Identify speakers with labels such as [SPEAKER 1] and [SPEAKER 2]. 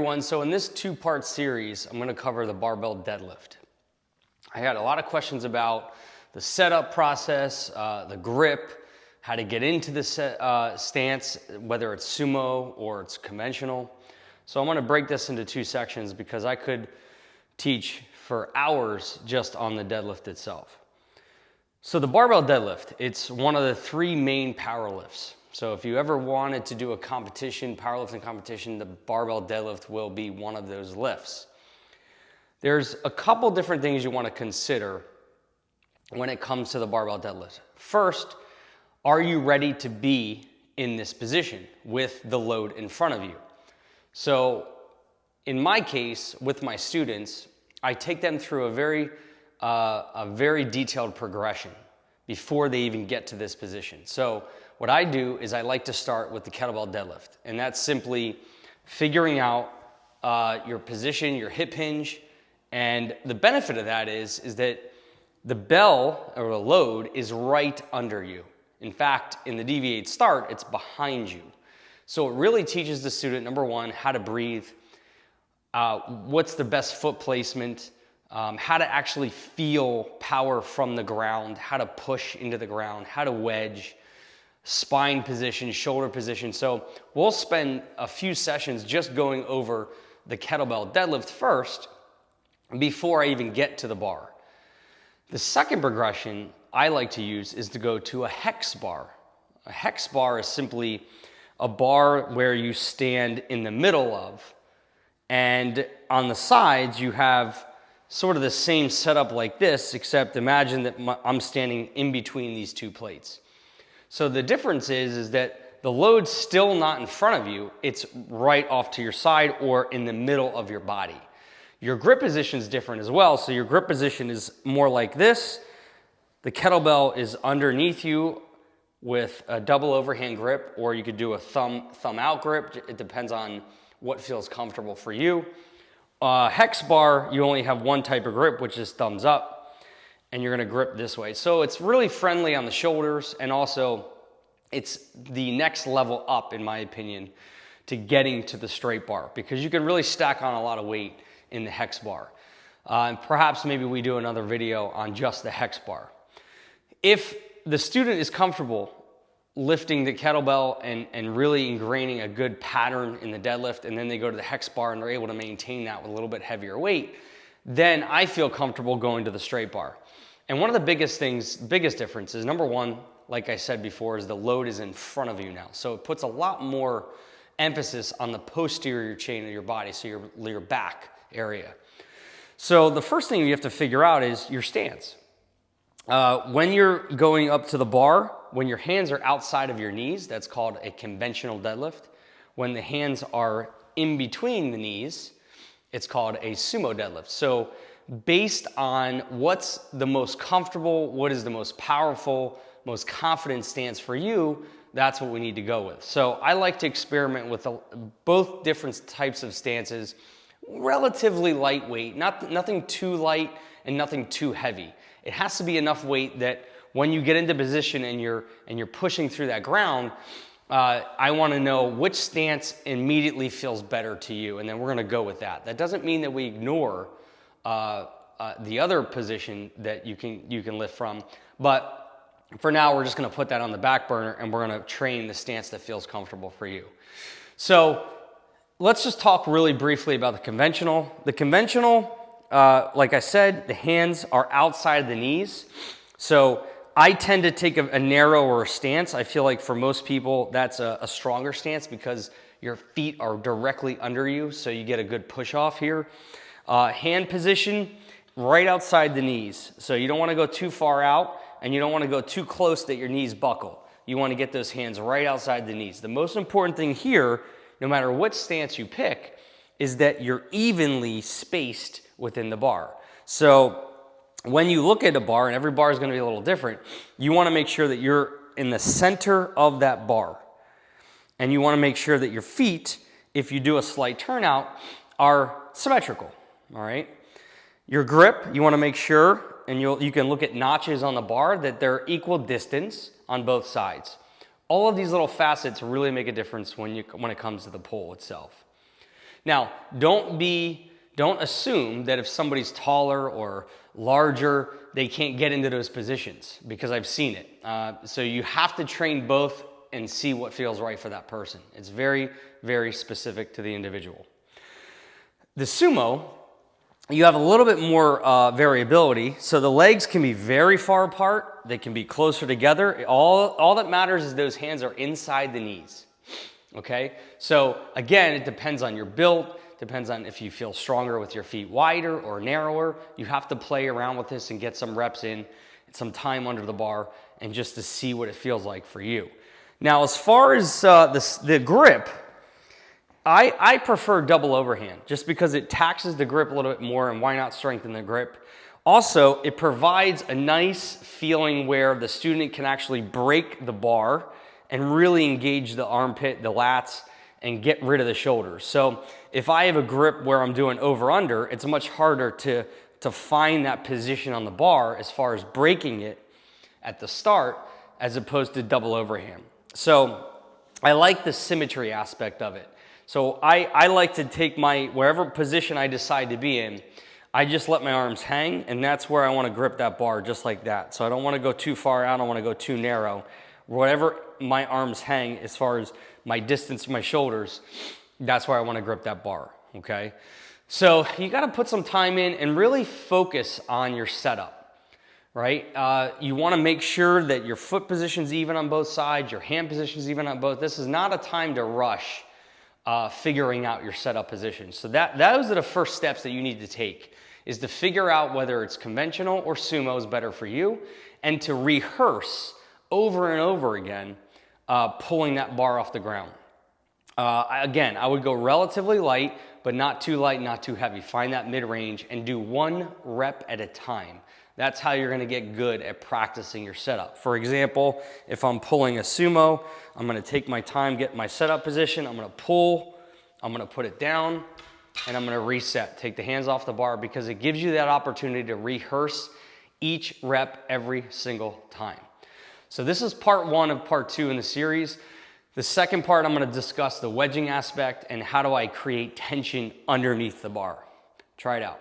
[SPEAKER 1] everyone. So in this two-part series, I'm going to cover the barbell deadlift. I had a lot of questions about the setup process, the grip, how to get into the stance, whether it's sumo or it's conventional. So I'm going to break this into two sections because I could teach for hours just on the deadlift itself. So the barbell deadlift, it's one of the three main power lifts. So if you ever wanted to do a competition, powerlifting competition, the barbell deadlift will be one of those lifts. There's a couple different things you want to consider when it comes to the barbell deadlift. First, are you ready to be in this position with the load in front of you? So in my case, with my students, I take them through a very detailed progression before they even get to this position. So what I do is I like to start with the kettlebell deadlift, and that's simply figuring out your position, your hip hinge, and the benefit of that is that the bell or the load is right under you. In fact, in the deviate start, it's behind you. So it really teaches the student, number one, how to breathe, what's the best foot placement, how to actually feel power from the ground, how to push into the ground, how to wedge, spine position, shoulder position. So we'll spend a few sessions just going over the kettlebell deadlift first before I even get to the bar. The second progression I like to use is to go to a hex bar. A hex bar is simply a bar where you stand in the middle of, and on the sides you have sort of the same setup like this, except imagine that I'm standing in between these two plates. So the difference is that the load's still not in front of you, it's right off to your side or in the middle of your body. Your grip position is different as well, so your grip position is more like this. The kettlebell is underneath you with a double overhand grip, or you could do a thumb out grip. It depends on what feels comfortable for you. Hex bar, you only have one type of grip, which is thumbs up, and you're gonna grip this way. So it's really friendly on the shoulders, and also it's the next level up, in my opinion, to getting to the straight bar, because you can really stack on a lot of weight in the hex bar. And perhaps maybe we do another video on just the hex bar. If the student is comfortable lifting the kettlebell and really ingraining a good pattern in the deadlift, and then they go to the hex bar and they're able to maintain that with a little bit heavier weight, then I feel comfortable going to the straight bar. And one of the biggest differences, number one, like I said before, is the load is in front of you now. So it puts a lot more emphasis on the posterior chain of your body, so your back area. So the first thing you have to figure out is your stance. When you're going up to the bar, when your hands are outside of your knees, that's called a conventional deadlift. When the hands are in between the knees, it's called a sumo deadlift. So based on what's the most comfortable, what is the most powerful, most confident stance for you, that's what we need to go with. So I like to experiment with both different types of stances, relatively lightweight, nothing too light and nothing too heavy. It has to be enough weight that when you get into position and you're pushing through that ground, I want to know which stance immediately feels better to you, and then we're going to go with that. That doesn't mean that we ignore the other position that you can lift from, but for now we're just going to put that on the back burner, and we're going to train the stance that feels comfortable for you. So let's just talk really briefly about the conventional. The conventional, like I said, the hands are outside the knees. So I tend to take a narrower stance. I feel like for most people, that's a stronger stance because your feet are directly under you, so you get a good push off here. Hand position, right outside the knees. So you don't want to go too far out, and you don't want to go too close that your knees buckle. You want to get those hands right outside the knees. The most important thing here, no matter what stance you pick, is that you're evenly spaced within the bar. So when you look at a bar, and every bar is going to be a little different, you want to make sure that you're in the center of that bar. And you want to make sure that your feet, if you do a slight turnout, are symmetrical, all right? Your grip, you want to make sure, and you can look at notches on the bar, that they're equal distance on both sides. All of these little facets really make a difference when it comes to the pull itself. Now, don't assume that if somebody's taller or larger, they can't get into those positions, because I've seen it. So you have to train both and see what feels right for that person. It's very, very specific to the individual. The sumo, you have a little bit more variability. So the legs can be very far apart. They can be closer together. All that matters is those hands are inside the knees. Okay? So again, it depends on your build. Depends on if you feel stronger with your feet wider or narrower. You have to play around with this and get some reps in, some time under the bar, and just to see what it feels like for you. Now, as far as the grip, I prefer double overhand just because it taxes the grip a little bit more, and why not strengthen the grip? Also, it provides a nice feeling where the student can actually break the bar and really engage the armpit, the lats, and get rid of the shoulders. So if I have a grip where I'm doing over-under, it's much harder to find that position on the bar as far as breaking it at the start as opposed to double overhand. So I like the symmetry aspect of it. So I like to take wherever position I decide to be in, I just let my arms hang, and that's where I want to grip that bar, just like that. So I don't want to go too far out, I don't want to go too narrow. Whatever my arms hang as far as my distance from my shoulders, that's where I want to grip that bar, okay? So you got to put some time in and really focus on your setup, right? You want to make sure that your foot position's even on both sides, your hand position's even on both. This is not a time to rush figuring out your setup position. So those are the first steps that you need to take, is to figure out whether it's conventional or sumo is better for you, and to rehearse over and over again pulling that bar off the ground. Again, I would go relatively light, but not too light, not too heavy. Find that mid-range and do 1 rep at a time. That's how you're gonna get good at practicing your setup. For example, if I'm pulling a sumo, I'm gonna take my time, get my setup position, I'm gonna pull, I'm gonna put it down, and I'm gonna reset. Take the hands off the bar, because it gives you that opportunity to rehearse each rep every single time. So this is part 1 of part 2 in the series. The second part, I'm going to discuss the wedging aspect and how do I create tension underneath the bar. Try it out.